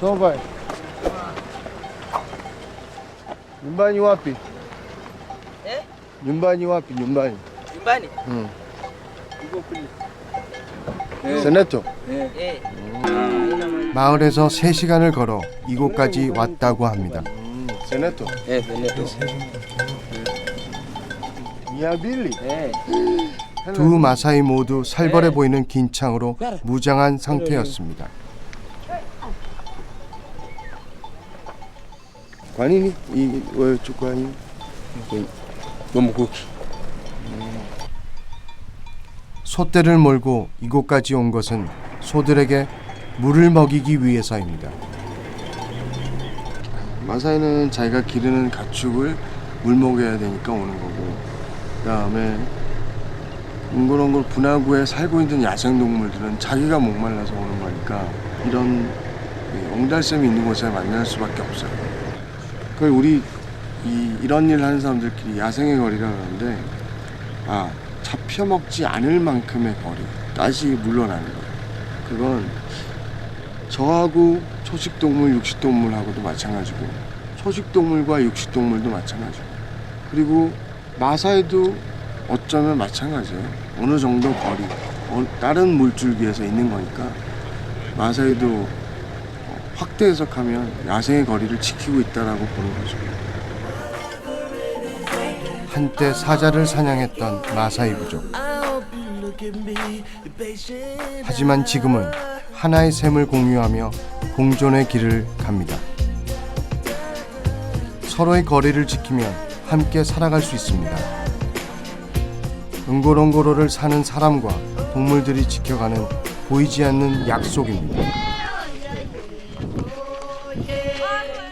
Sobai. Nyumbani wapi? Eh? Nyumbani wapi? Nyumbani. Nyumbani? Uko kule. 세네토. 예. 마을에서 3시간을 걸어 이곳까지 왔다고 합니다. 세네토. 예, 벨레토. 미아빌리. 예. 두 마사이 모두 살벌해 보이는 긴창으로 무장한 상태였습니다. 관인이 이왜 주관이? 너무 고기. 소떼를 몰고 이곳까지 온 것은 소들에게 물을 먹이기 위해서입니다. 마사이는 자기가 기르는 가축을 물 먹여야 되니까 오는 거고, 그다음에 웅골웅골 분화구에 살고 있는 야생동물들은 자기가 목말라서 오는 거니까 이런 옹달샘이 있는 곳에 만날 수밖에 없어요. 그걸 우리 이런 일 하는 사람들끼리 야생의 거리라 그러는데, 잡혀먹지 않을 만큼의 거리까지 물러나는 거예요. 그건 저하고 초식동물, 육식동물하고도 마찬가지고, 초식동물과 육식동물도 마찬가지고, 그리고 마사이도 어쩌면 마찬가지예요. 어느 정도 거리, 다른 물줄기에서 있는 거니까 마사이도 확대 해석하면 야생의 거리를 지키고 있다라고 보는 거죠. 한때 사자를 사냥했던 마사이 부족. 하지만 지금은 하나의 샘을 공유하며 공존의 길을 갑니다. 서로의 거리를 지키면 함께 살아갈 수 있습니다. 응고롱고로를 사는 사람과 동물들이 지켜가는 보이지 않는 약속입니다.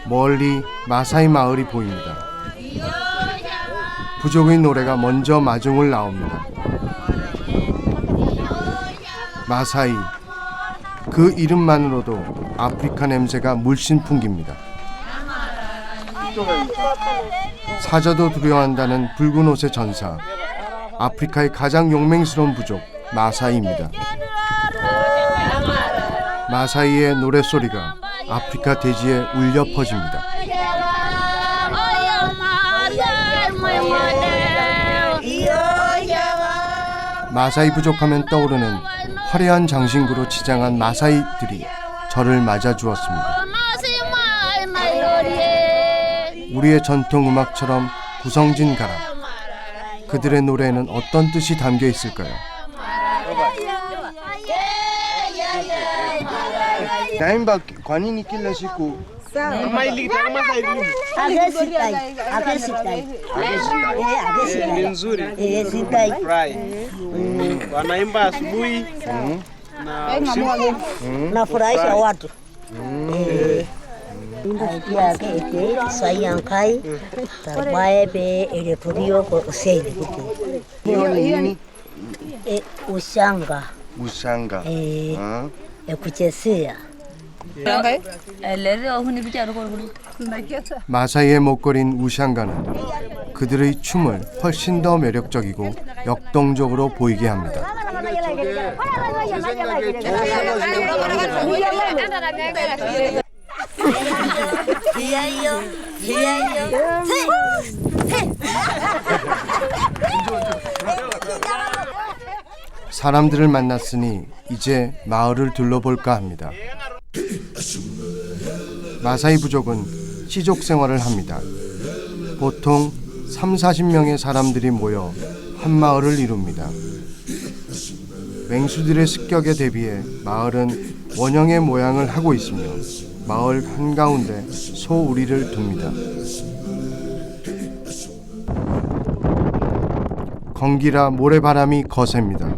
멀리 마사이 마을이 보입니다. 부족의 노래가 먼저 마중을 나옵니다. 마사이, 그 이름만으로도 아프리카 냄새가 물씬 풍깁니다. 사자도 두려워한다는 붉은 옷의 전사, 아프리카의 가장 용맹스러운 부족 마사이입니다. 마사이의 노랫소리가 아프리카 대지에 울려 퍼집니다. 마사이 부족하면 떠오르는 화려한 장신구로 치장한 마사이들이 저를 맞아주었습니다. 우리의 전통 음악처럼 구성진 가람, 그들의 노래에는 어떤 뜻이 담겨 있을까요? 다임바 관인이 길러시고 wanaimba asubuhi na usiku. Nafurahisha watu. Sayankai tabaebe elepurio ko useni kuti. nini? Ushanga. 무상가. kuchezea. 마사이의 목걸이인 우샹가는 그들의 춤을 훨씬 더 매력적이고 역동적으로 보이게 합니다. 사람들을 만났으니 이제 마을을 둘러볼까 합니다. 마사이 부족은 시족 생활을 합니다. 보통 30-40명의 사람들이 모여 한 마을을 이룹니다. 맹수들의 습격에 대비해 마을은 원형의 모양을 하고 있으며 마을 한가운데 소우리를 둡니다. 건기라 모래바람이 거셉니다.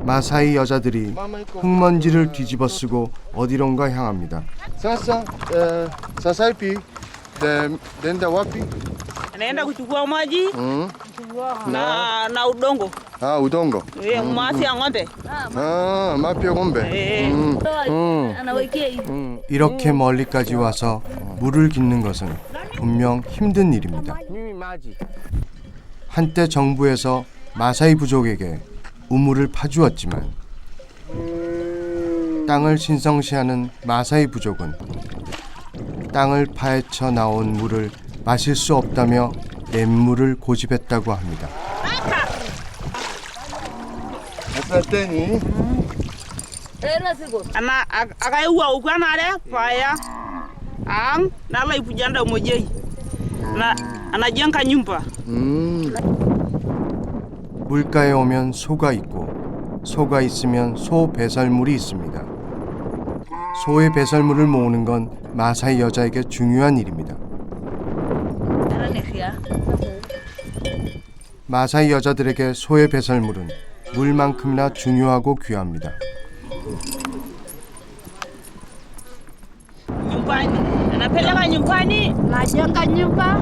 마사이 여자들이 흙먼지를 뒤집어 쓰고 어디론가 향합니다. 사사이피 nenda wapi? Anaenda kuchukua maji na udongo. udongo. Masi ya ng'ombe. 마피아 곰베. 이렇게 멀리까지 와서 물을 깃는 것은 분명 힘든 일입니다. 한때 정부에서 마사이 부족에게 우물을 파주었지만 땅을 신성시하는 마사이 부족은 땅을 파헤쳐 나온 물을 마실 수 없다며 냇물을 고집했다고 합니다. 어땠니? Ana akai wa ukana re faya. Ang nala ipujanda mojei. Na anajenga nyumba. 물가에 오면 소가 있고 소가 있으면 소 배설물이 있습니다. 소의 배설물을 모으는 건 마사이 여자에게 중요한 일입니다. 마사이 여자들에게 소의 배설물은 물만큼이나 중요하고 귀합니다. Nyumbani. Anapeleka nyumbani. Najenga nyumba.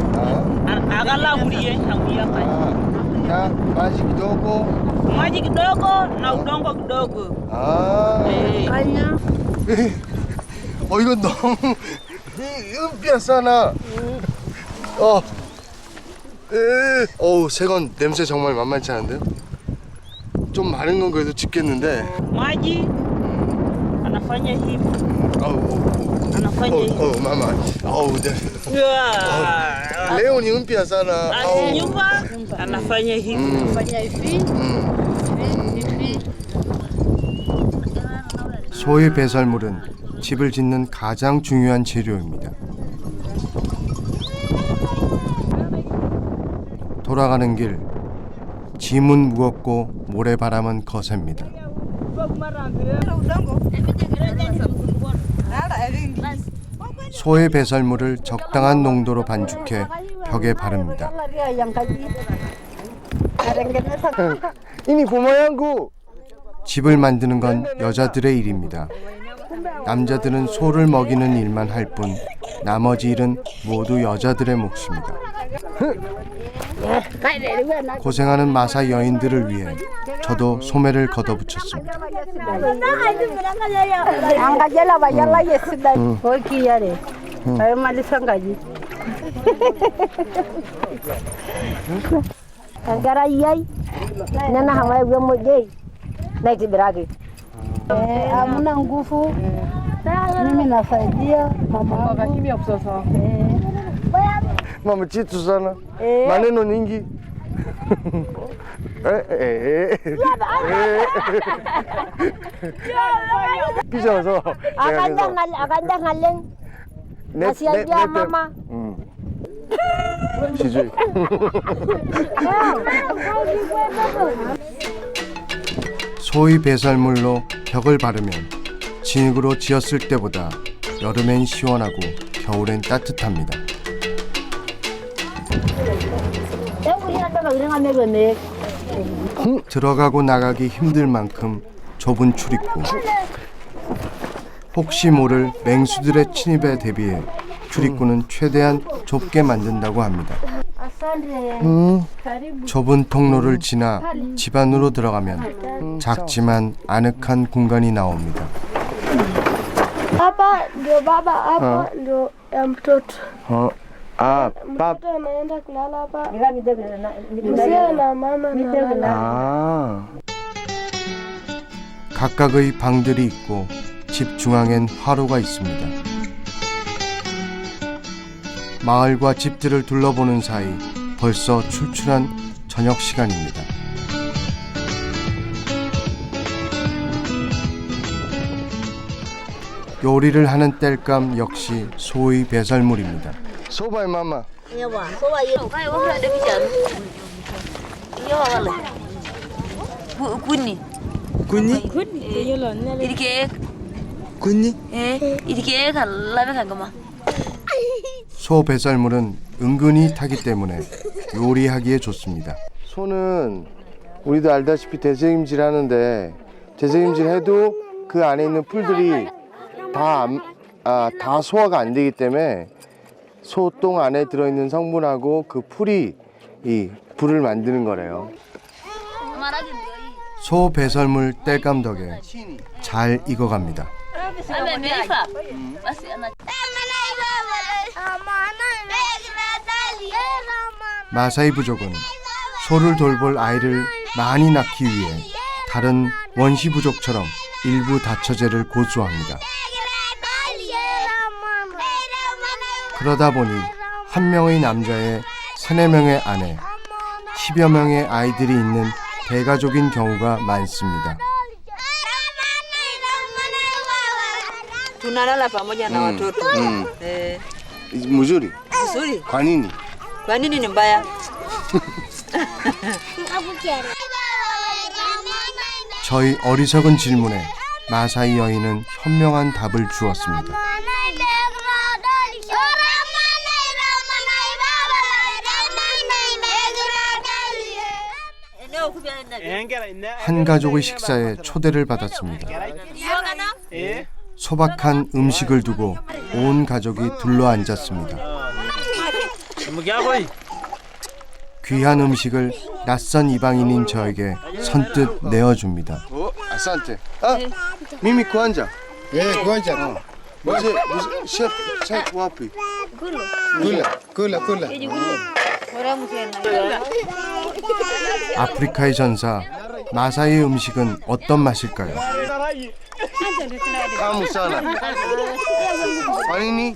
Agala mulie angulia maji. 자, 마시 kidogo. Maji kidogo na udongo kidogo. Kanya. 이건 너무 은비었잖아. 새건 냄새 정말 만만치 않은데요? 좀 많은 건 그래도 집겠는데. Maji anafanya hivi. Anafanya hivi. 마마. Yeah. 레온이 은비었잖아. Asi nyumba anafanya hivi. Fanya hivi. 소의 배설물은 집을 짓는 가장 중요한 재료입니다. 돌아가는 길, 짐은 무겁고 모래바람은 거셉니다. 소의 배설물을 적당한 농도로 반죽해 벽에 바릅니다. 이니 고마양구. 집을 만드는 건 여자들의 일입니다. 남자들은 소를 먹이는 일만 할 뿐 나머지 일은 모두 여자들의 몫입니다. 고생하는 마사 여인들을 위해 저도 소매를 걷어붙였습니다. Angajala bayala yesida. Hoki yare. Ay malisangaji. Angara yai. Nana hamai wemojei. Naiti biragi. Hamuna nguvu. Mimi nasaidia mama wangu. Kimi 없어서. 마마 찌투잖아. 마네노 닌기. 삐져서. Aganda ngaleng. Nasaidia mama. 시주이. 소의 배설물로 벽을 바르면 진흙으로 지었을 때보다 여름엔 시원하고 겨울엔 따뜻합니다. 들어가고 나가기 힘들 만큼 좁은 출입구. 혹시 모를 맹수들의 침입에 대비해 출입구는 최대한 좁게 만든다고 합니다. 좁은 통로를 지나 집 안으로 들어가면 작지만 아늑한 공간이 나옵니다. Hapa ndio baba, hapa ndio ya mtoto. 밥. Mtoto anaenda kulala hapa. Mzee na mama analala. 각각의 방들이 있고 집 중앙엔 화로가 있습니다. 마을과 집들을 둘러보는 사이 벌써 출출한 저녁 시간입니다. 요리를 하는 땔감 역시 소의 배설물입니다. 소바이 마마. Kunni. Idik 군니? idik labe kangama. 소 배설물은 은근히 타기 때문에 요리하기에 좋습니다. 소는 우리도 알다시피 대책임질 하는데 대책임질 해도 그 안에 있는 풀들이 다 소화가 안 되기 때문에 소똥 안에 들어있는 성분하고 그 풀이 이 불을 만드는 거래요. 소 배설물 땔감 덕에 잘 익어갑니다. 마사이 부족은 소를 돌볼 아이를 많이 낳기 위해 다른 원시 부족처럼 일부 다처제를 고수합니다. 그러다 보니 한 명의 남자의 3-4명의 아내, 10여 명의 아이들이 있는 대가족인 경우가 많습니다. Tunalala pamoja na watoto. Mzuri. Nzuri. Kwa nini? Kwa nini ni mbaya? 저희 어리석은 질문에 마사이 여인은 현명한 답을 주었습니다. 한 가족의 식사에 초대를 받았습니다. 소박한 음식을 두고 온 가족이 둘러앉았습니다. 귀한 음식을 낯선 이방인인 저에게 선뜻 내어줍니다. Asante. Mimi kwanza. Kwanza. Mzee, chef wapi? Kula. 아프리카의 전사 마사이의 음식은 어떤 맛일까요? Tamu sana. Kwa nini?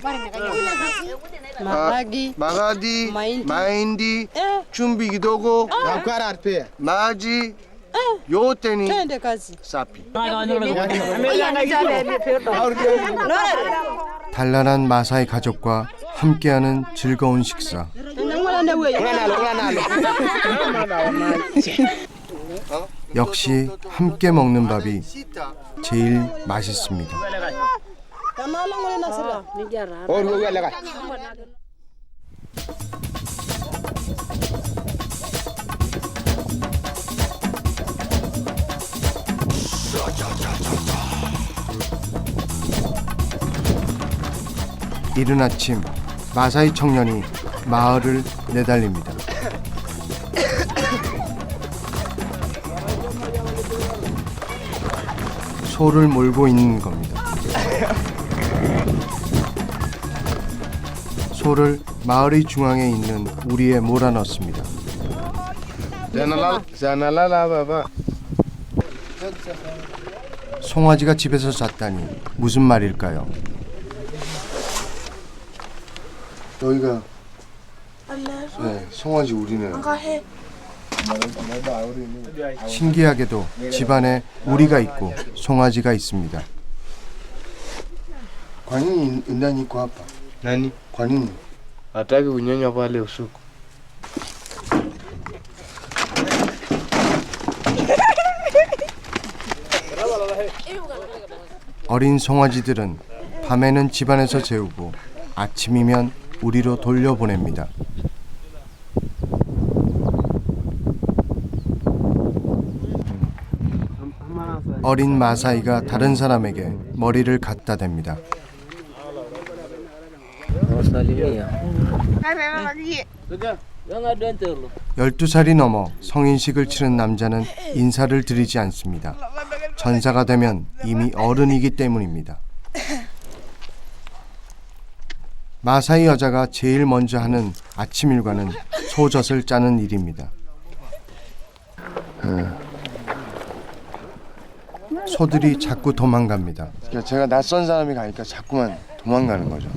Magadi, mahindi, chumvi kidogo, maji, yote ni safi. 단란한 마사이 가족과 함께하는 즐거운 식사. 역시 함께 먹는 밥이 제일 맛있습니다. 이른 아침 마사이 청년이 마을을 내달립니다. 소를 몰고 있는 겁니다. 소를 마을의 중앙에 있는 우리에 몰아넣습니다. 송아지가 집에서 잤다니 무슨 말일까요? 여기가 네, 송아지 우리네요. 신기하게도 집안에 우리가 있고 송아지가 있습니다. Kwa nini ndani iko hapa? Nani? Kwa nini? Hataki kunyonya pale usiku. 어린 송아지들은 밤에는 집안에서 재우고 아침이면 우리로 돌려보냅니다. 어린 마사이가 다른 사람에게 머리를 갖다 댑니다. 12살이 넘어 성인식을 치른 남자는 인사를 드리지 않습니다. 전사가 되면 이미 어른이기 때문입니다. 마사이 여자가 제일 먼저 하는 아침 일과는 소젖을 짜는 일입니다. 소들이 자꾸 도망갑니다. 그러니까 제가 낯선 사람이 가니까 자꾸만 도망가는 거죠.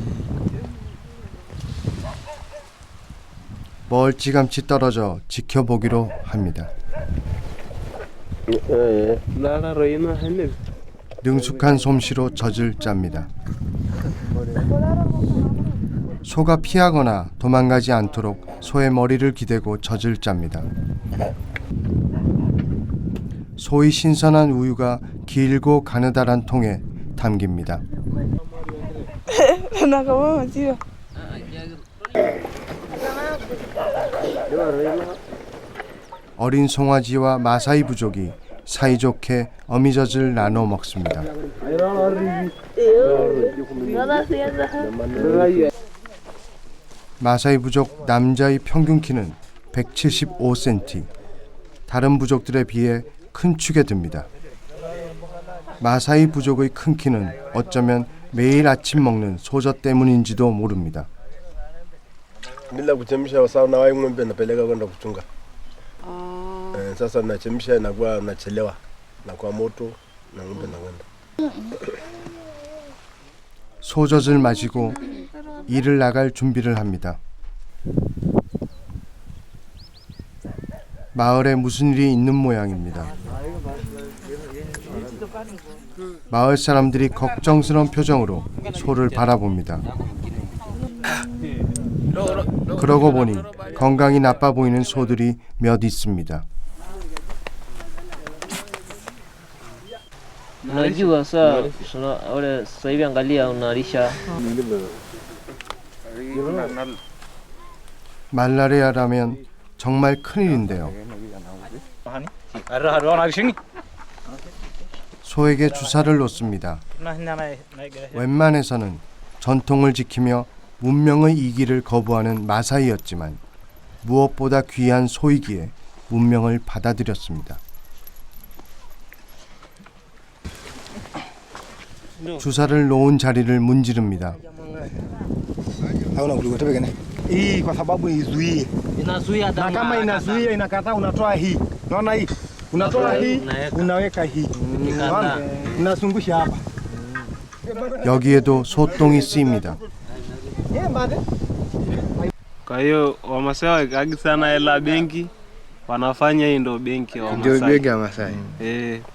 멀찌감치 떨어져 지켜보기로 합니다. 능숙한 솜씨로 젖을 짭니다. 소가 피하거나 도망가지 않도록 소의 머리를 기대고 젖을 짭니다. 소의 신선한 우유가 길고 가느다란 통에 담깁니다. 어린 송아지와 마사이 부족이 사이좋게 어미젖을 나눠 먹습니다. 마사이 부족 남자의 평균 키는 175cm, 다른 부족들에 비해 큰 축에 듭니다. 마사이 부족의 큰 키는 어쩌면 매일 아침 먹는 소젖 때문인지도 모릅니다. Bila kuchemsha sawa na wai ng'ombe napeleka kwenda kuchunga. Sasa nachemsha inakuwa nachelewa na kwa moto na ng'ombe na kwenda. 소젖을 마시고 일을 나갈 준비를 합니다. 마을에 무슨 일이 있는 모양입니다. 마을 사람들이 걱정스러운 표정으로 소를 바라봅니다. 그러고 보니 건강이 나빠 보이는 소들이 몇 있습니다. Unajua saa wale sasa hivi angalia unalisha 말라리아라면 정말 큰일인데요. 소에게 주사를 놓습니다. 웬만해서는 전통을 지키며 문명의 이기를 거부하는 마사이였지만 무엇보다 귀한 소이기에 문명을 받아들였습니다. 주사를 놓은 자리를 문지릅니다. Hauna kuliko tebe gani? Hii kwa sababu izuie. inazuia Na kama inazuia inakataa unatoa hii. Unaona hii? Unatoa hii, unaweka hii. Unaona? Unazungusha hapa. 여기에도 소똥이 쓰입니다. Kwa hiyo Wamasai wakikagi sana hela benki, wanafanya hii ndo benki ya Ndio Wamasai. benki ya Masai.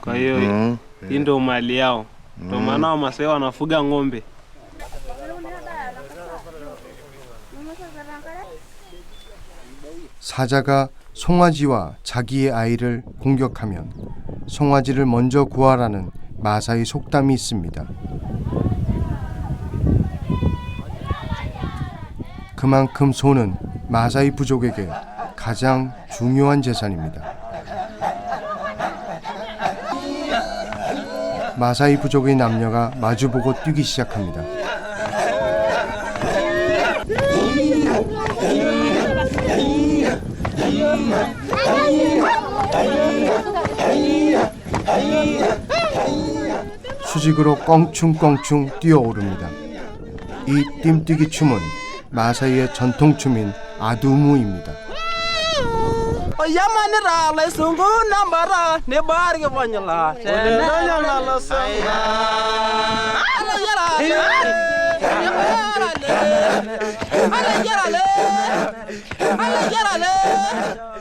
Kwa hiyo hii ndo mali yao. Ndio maana Wamasai wanafuga ng'ombe. 사자가 송아지와 자기의 아이를 공격하면 송아지를 먼저 구하라는 마사이 속담이 있습니다. 그만큼 소는 마사이 부족에게 가장 중요한 재산입니다. 마사이 부족의 남녀가 마주보고 뛰기 시작합니다. 수직으로 껑충껑충 뛰어오릅니다. 이 뜀뛰기 춤은 마사이의 전통춤인 아두무입니다.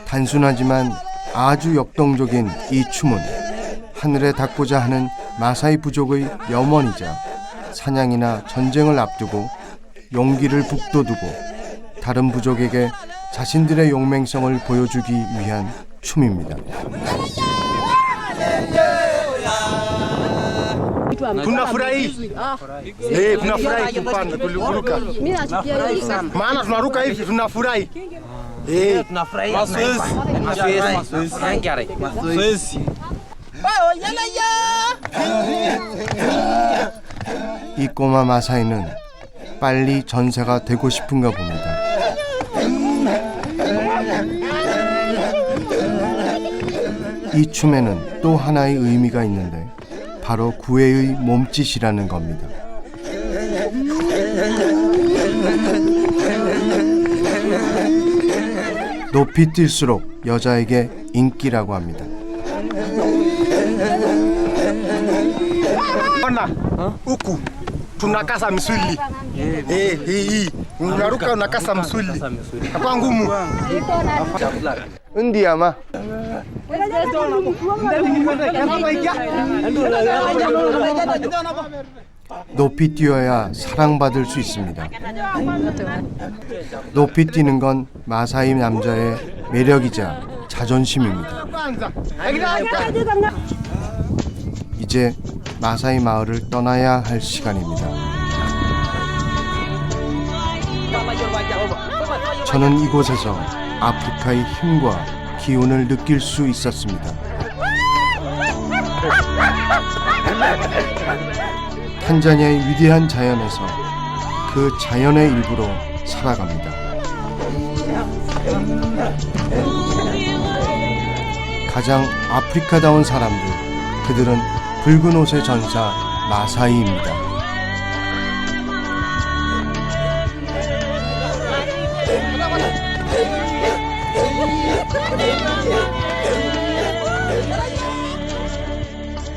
단순하지만 아주 역동적인 이 춤은 하늘에 닿고자 하는 마사이 부족의 염원이자 사냥이나 전쟁을 앞두고 용기를 북돋우고 다른 부족에게 자신들의 용맹성을 보여주기 위한 춤입니다. Tunafurahi. Tunafurahi kupanda kuruka. Maana tunaruka hivi tunafurahi. tunafurahi 이 꼬마 마사이는 빨리 전사가 되고 싶은가 봅니다. 이 춤에는 또 하나의 의미가 있는데 바로 구애의 몸짓이라는 겁니다. 높이 뛸수록 여자에게 인기라고 합니다. Huku tunakasa misuli. Hii unaruka unakasa misuli. Kwa ngumu. 은디야마. 높이 뛰어야 사랑받을 수 있습니다. 높이 뛰는 건 마사이 남자의 매력이자 자존심입니다. 이제 마사이 마을을 떠나야 할 시간입니다. 저는 이곳에서 아프리카의 힘과 기운을 느낄 수 있었습니다. 탄자니아의 위대한 자연에서 그 자연의 일부로 살아갑니다. 가장 아프리카다운 사람들, 그들은 붉은 옷의 전사 마사이입니다. Thank you.